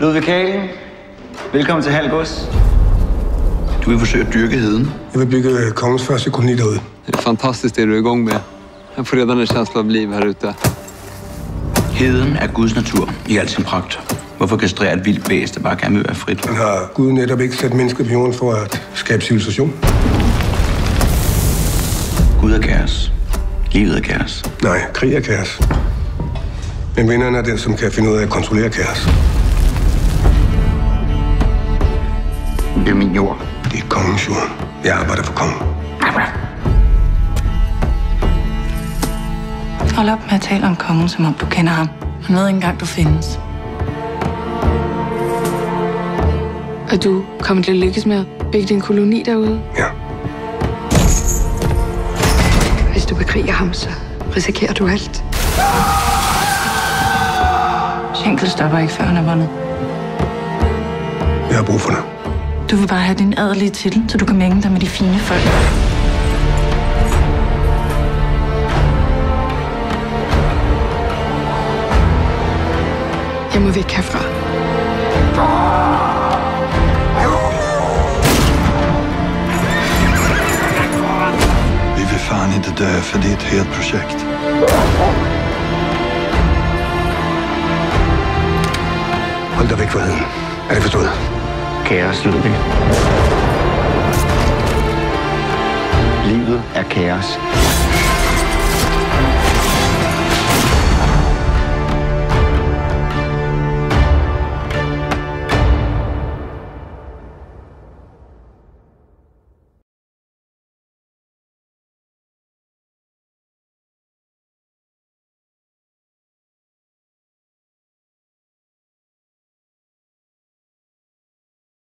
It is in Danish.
Ludvig Kalen, velkommen til Halgås. Du vil forsøge at dyrke heden. Jeg vil bygge kongens første koloni derude. Det er fantastisk, det du er i gang med. Jeg får redan en känsla av liv her ute. Heden er Guds natur i al sin pragt. Hvorfor kastrere et vildt væsen, der bare gerne vil være frit? Men har Gud netop ikke sat mennesket på jorden for at skabe civilisation? Gud er kaos. Livet er kaos. Nej, krig er kaos. Men vinderen er den, som kan finde ud af at kontrollere kaos. Det er min jord. Det er kongens jord. Jeg arbejder for kongen. Hold op med at tale om kongen, som om du kender ham. Han ved ikke engang, du findes. Er du kommet til at lykkes med at bygge din koloni derude? Ja. Hvis du bekriger ham, så risikerer du alt. Schenkel stopper ikke, før han er vundet. Jeg har brug for dig. Du vil bare have din adelige titel, så du kan mænge dig med de fine folk. Jeg må væk herfra. Vi vill fan inte dö, för det är ett helt projekt. Hold dig væk fra heden. Er det forstået? Kaos, Ludvig. Livet er kaos.